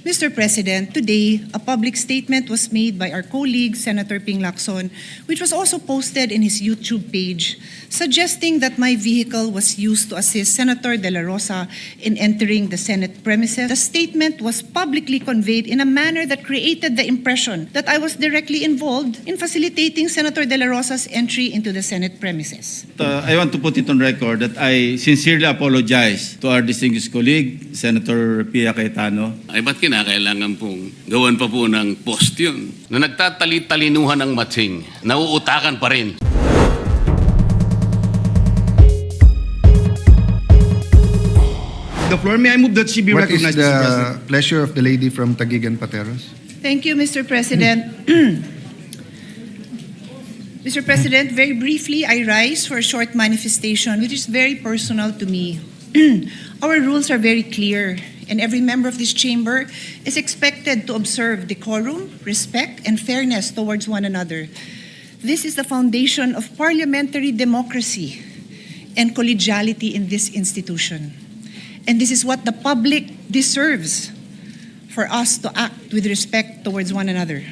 Mr. President, today, a public statement was made by our colleague, Senator Ping Lacson, which was also posted in his YouTube page, suggesting that my vehicle was used to assist Senator De La Rosa in entering the Senate premises. The statement was publicly conveyed in a manner that created the impression that I was directly involved in facilitating Senator De La Rosa's entry into the Senate premises. I want to put it on record that I sincerely apologize to our distinguished colleague, Senator Pia Cayetano. Ay ba't kinakailangan pong gawan pa po ng post yun? Na nagtatali-talinuhan ng matsing, nauutakan pa rin. The floor, may I move that she be What is recognized, Mr. the President? pleasure of the lady from Taguigan Pateros? Thank you, Mr. President. Mr. President, very briefly, I rise for a short manifestation which is very personal to me. Our rules are very clear, and every member of this chamber is expected to observe decorum, respect, and fairness towards one another. This is the foundation of parliamentary democracy and collegiality in this institution. And this is what the public deserves, for us to act with respect towards one another.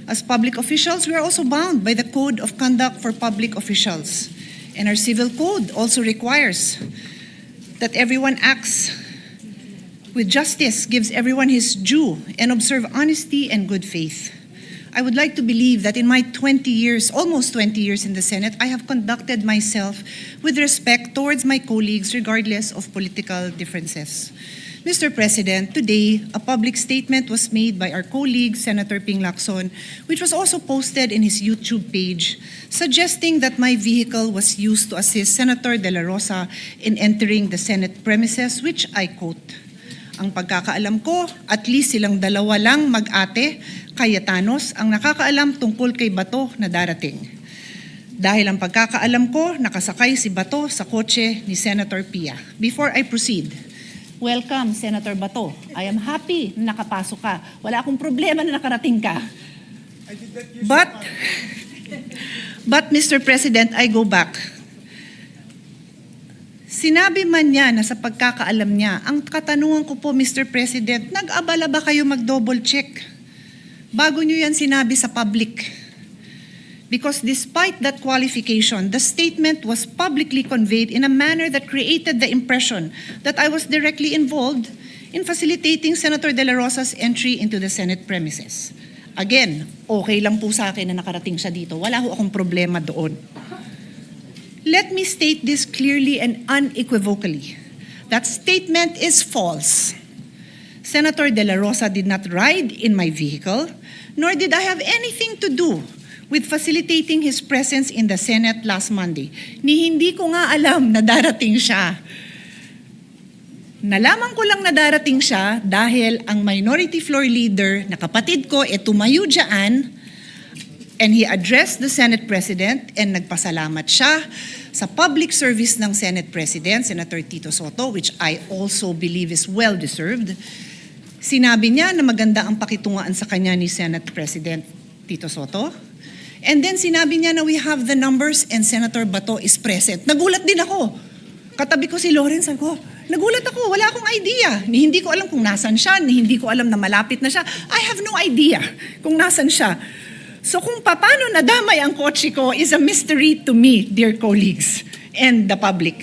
As public officials, we are also bound by the Code of Conduct for Public Officials. And our civil code also requires that everyone acts with justice, gives everyone his due, and observe honesty and good faith. I would like to believe that in my 20 years, almost 20 years in the Senate, I have conducted myself with respect towards my colleagues regardless of political differences. Mr. President, today, a public statement was made by our colleague, Senator Ping Lacson, which was also posted in his YouTube page, suggesting that my vehicle was used to assist Senator De La Rosa in entering the Senate premises, which I quote, "Ang pagkakaalam ko, at least silang dalawa lang mag-ate, Cayetanos, ang nakakaalam tungkol kay Bato na darating. Dahil ang pagkakaalam ko, nakasakay si Bato sa kotse ni Senator Pia." Before I proceed, welcome, Senator Bato. I am happy na nakapasok ka. Wala akong problema na nakarating ka. But Mr. President, I go back. Sinabi man niya na sa pagkakaalam niya, ang katanungan ko po, Mr. President, nag-abala ba kayo mag-double check? Bago niyo yan sinabi sa public. Because despite that qualification, the statement was publicly conveyed in a manner that created the impression that I was directly involved in facilitating Senator De La Rosa's entry into the Senate premises. Again, okay lang po sa akin na nakarating siya dito. Wala ho akong problema doon. Let me state this clearly and unequivocally. That statement is false. Senator De La Rosa did not ride in my vehicle, nor did I have anything to do with facilitating his presence in the Senate last Monday. Hindi ko nga alam na darating siya. Nalaman ko lang na darating siya dahil ang minority floor leader na kapatid ko tumayo dyan, and he addressed the Senate President and nagpasalamat siya sa public service ng Senate President, Senator Tito Soto, which I also believe is well-deserved. Sinabi niya na maganda ang pakitungaan sa kanya ni Senate President Tito Soto. And then sinabi niya na we have the numbers and Senator Bato is present. Nagulat din ako. Katabi ko si Lawrence, ako, nagulat ako, wala akong idea. Hindi ko alam kung nasan siya, hindi ko alam na malapit na siya. I have no idea kung nasan siya. So kung paano nadamay ang kotse ko is a mystery to me, dear colleagues, and the public.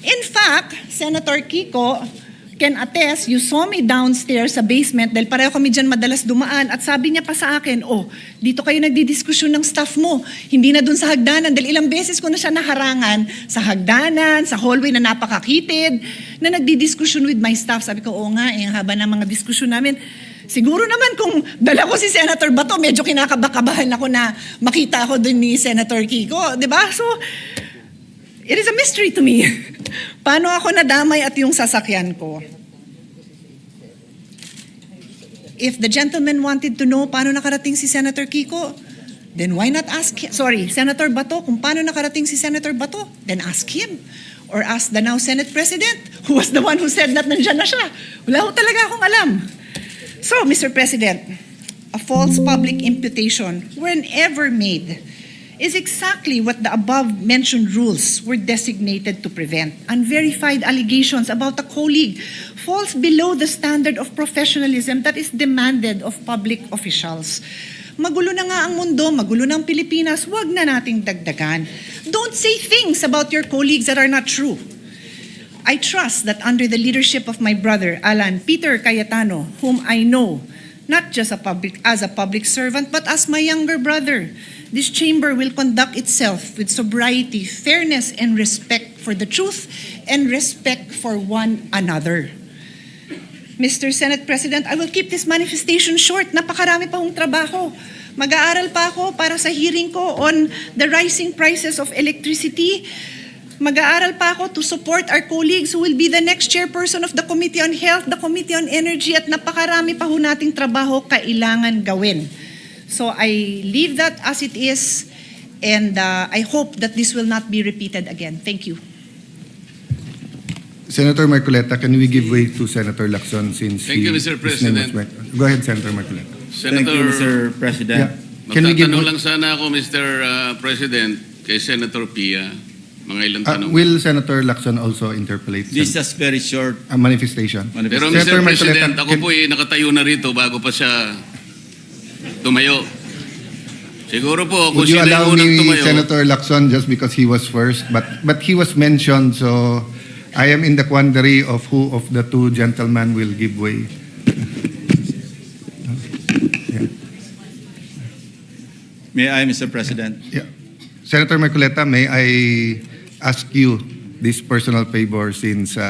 In fact, Senator Kiko can attest, you saw me downstairs sa basement dahil pareho kami dyan madalas dumaan at sabi niya pa sa akin, dito kayo nagdidiskusyon ng staff mo, hindi na dun sa hagdanan dahil ilang beses ko na siya naharangan sa hagdanan, sa hallway na napakakitid, na nagdidiskusyon with my staff. Sabi ko, oo nga, haba ng mga diskusyon namin. Siguro naman kung dala ko si Senator Bato, medyo kinakabakabahan ako na makita ako dun ni Senator Kiko, di ba? So, it is a mystery to me. Paano ako nadamay at yung sasakyan ko? If the gentleman wanted to know paano nakarating si Senator Kiko, then why not ask him? Sorry, Senator Bato, kung paano nakarating si Senator Bato, then ask him. Or ask the now Senate President, who was the one who said that nandyan na siya. Wala ko talaga akong alam. So, Mr. President, a false public imputation, whenever made, is exactly what the above-mentioned rules were designated to prevent. Unverified allegations about a colleague falls below the standard of professionalism that is demanded of public officials. Magulo na nga ang mundo, magulo na ang Pilipinas, wag na nating dagdagan. Don't say things about your colleagues that are not true. I trust that under the leadership of my brother, Alan Peter Cayetano, whom I know, not just as a public servant, but as my younger brother, this chamber will conduct itself with sobriety, fairness, and respect for the truth and respect for one another. Mr. Senate President, I will keep this manifestation short. Napakarami pa hong trabaho. Mag-aaral pa ako para sa hearing ko on the rising prices of electricity. Mag-aaral pa ako to support our colleagues who will be the next chairperson of the Committee on Health, the Committee on Energy, at napakarami pa ho nating trabaho kailangan gawin. So I leave that as it is, and I hope that this will not be repeated again. Thank you. Senator Marcoleta, can we give way to Senator Lacson since Thank you, Mr. his name was President. mentioned? Go ahead, Senator Marcoleta. Thank you, Mr. President. Yeah. Can we give Magtatanong way- lang sana ako, Mr. President, kay Senator Pia. Mga ilang tanong. Will Senator Lacson also interpolate This is very short a manifestation? Pero Senator Mr. Marcoleta, President, ako can- po nakatayo na rito bago pa siya tumayo. Siguro po, kung Would you sino allow yung unang me, tumayo. Senator Lacson, just because he was first, but he was mentioned, so I am in the quandary of who of the two gentlemen will give way. Yeah. May I, Mr. President? Yeah. Senator Marcoleta, may I ask you this personal favor since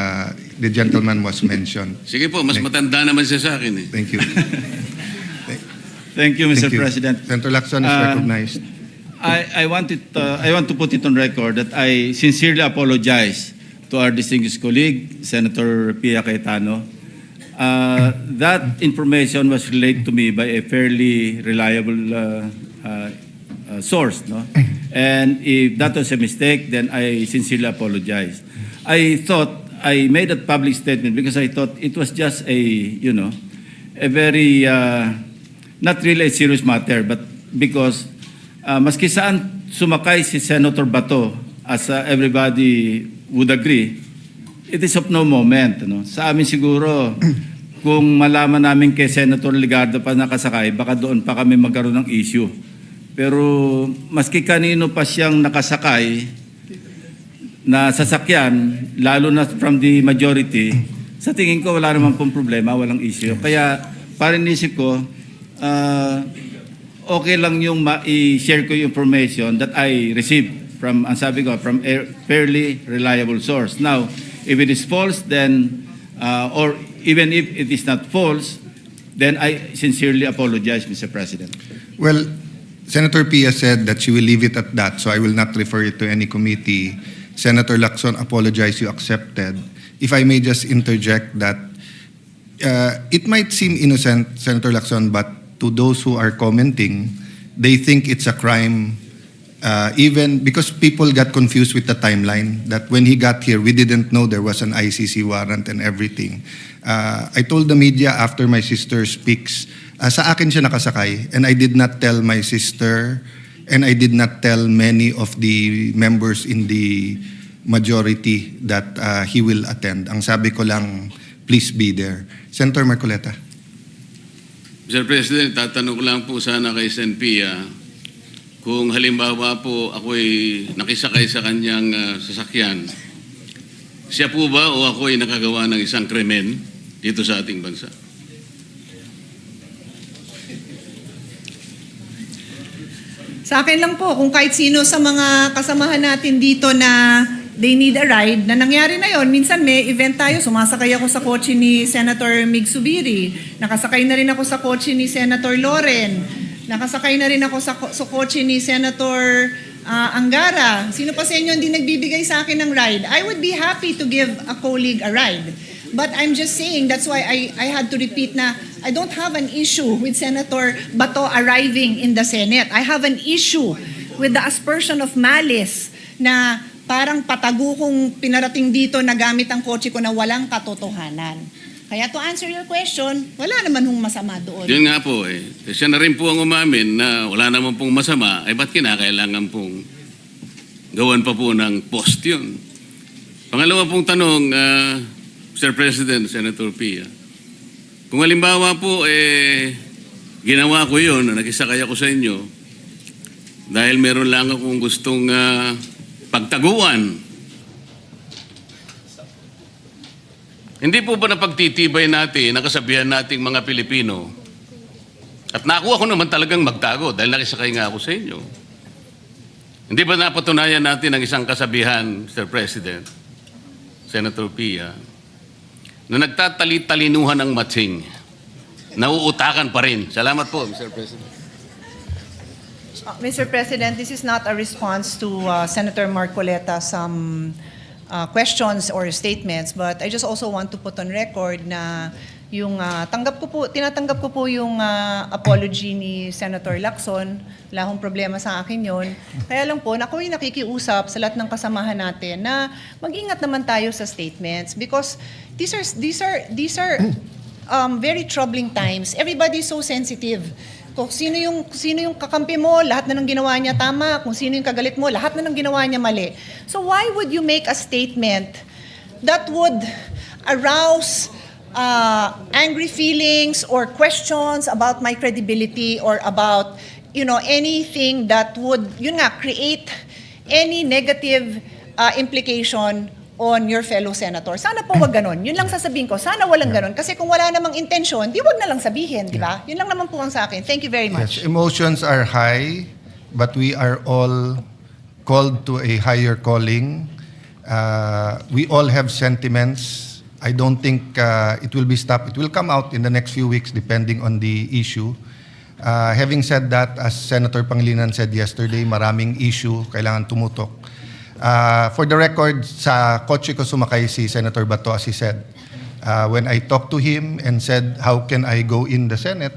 the gentleman was mentioned? Sige po, mas matanda naman siya sa akin eh. Thank you. Thank you, Mr. Thank you. President. Senator Lacson is recognized. I want to put it on record that I sincerely apologize to our distinguished colleague, Senator Pia Cayetano. That information was relayed to me by a fairly reliable source, no? And if that was a mistake, then I sincerely apologize. I thought I made a public statement because I thought it was just a very not really a serious matter, but because maski saan sumakay si Senator Bato, as everybody would agree, it is of no moment. No? Sa amin siguro, kung malaman namin kay Senator Ligardo pa nakasakay, baka doon pa kami magkaroon ng issue. Pero maski kanino pa siyang nakasakay na sasakyan, lalo na from the majority, sa tingin ko wala naman pong problema, walang issue. Kaya parang isip ko, okay lang yung i-share ko yung information that I received from, ang sabi ko, from a fairly reliable source. Now, if it is false, then, or even if it is not false, then I sincerely apologize, Mr. President. Well, Senator Pia said that she will leave it at that, so I will not refer it to any committee. Senator Lacson apologized, you accepted. If I may just interject that it might seem innocent, Senator Lacson, but to those who are commenting, they think it's a crime, even because people got confused with the timeline, that when he got here, we didn't know there was an ICC warrant and everything. I told the media after my sister speaks, sa akin siya nakasakay, and I did not tell my sister, and I did not tell many of the members in the majority that he will attend. Ang sabi ko lang, please be there. Senator Marcoleta. Mr. President, tatanong ko lang po sana kay Sen Pia, kung halimbawa po ako'y nakisakay sa kanyang sasakyan, siya po ba o ako'y nakagawa ng isang krimen dito sa ating bansa? Sa akin lang po, kung kahit sino sa mga kasamahan natin dito na they need a ride, na nangyari na yon. Minsan may event tayo, sumasakay ako sa kotse ni Senator Mig Subiri, nakasakay na rin ako sa kotse ni Senator Loren, nakasakay na rin ako sa kotse ni Senator Angara. Sino pa sa inyo hindi nagbibigay sa akin ng ride? I would be happy to give a colleague a ride. But I'm just saying, that's why I had to repeat na I don't have an issue with Senator Bato arriving in the Senate. I have an issue with the aspersion of malice na parang patago kong pinarating dito na gamit ang kotse ko na walang katotohanan. Kaya to answer your question, wala naman hong masama doon. Yun nga po eh. Siya na rin po ang umamin na wala naman pong masama, ay ba't kinakailangan pong gawan pa po ng post yun? Pangalawa pong tanong, Mr. President, Senator Pia, kung halimbawa po ginawa ko yun, nakisakay ako sa inyo, dahil meron lang akong gustong pagtaguan, hindi po ba napagtitibay natin, nakasabihan nating mga Pilipino, at nakuha ko naman talagang magtago dahil nakisakay nga ako sa inyo. Hindi ba napatunayan natin ang isang kasabihan, Mr. President, Senator Pia, na nagtatali-talinuhan ng matsing, nauutakan pa rin. Salamat po, Mr. President. Mr. President, this is not a response to Senator Marcoleta's questions or statements, but I just also want to put on record na yung tinatanggap ko po yung apology ni Senator Lacson. Wala akong problema sa akin yon. Kaya lang po, ako yung nakikiusap sa lahat ng kasamahan natin na mag-ingat naman tayo sa statements because these are very troubling times. Everybody's so sensitive. Kung sino yung kakampi mo, lahat na ng ginawa niya tama. Kung sino yung kagalit mo, lahat na ng ginawa niya mali. So why would you make a statement that would arouse angry feelings or questions about my credibility or about, anything that would, create any negative implication on your fellow senator? Sana po wag ganon. Yun lang sasabihin ko. Sana walang ganon. Kasi kung wala namang intensyon, di wag na lang sabihin, di ba? Yun lang naman po ang sa akin. Thank you very much. Yes, emotions are high, but we are all called to a higher calling. We all have sentiments. I don't think it will be stopped. It will come out in the next few weeks depending on the issue. Having said that, as Senator Pangilinan said yesterday, maraming issue, kailangan tumutok. For the record, sa kotse ko sumakay si Senator Bato, as he said. When I talked to him and said, how can I go in the Senate?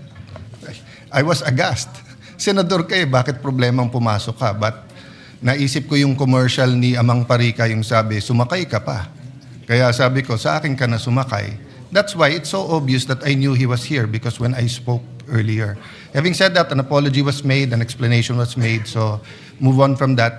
I was aghast. Senador ka bakit problemang pumasok ka? But naisip ko yung commercial ni Amang Parika, yung sabi, sumakay ka pa. Kaya sabi ko, sa akin ka na sumakay. That's why it's so obvious that I knew he was here because when I spoke earlier. Having said that, an apology was made, an explanation was made, so move on from that.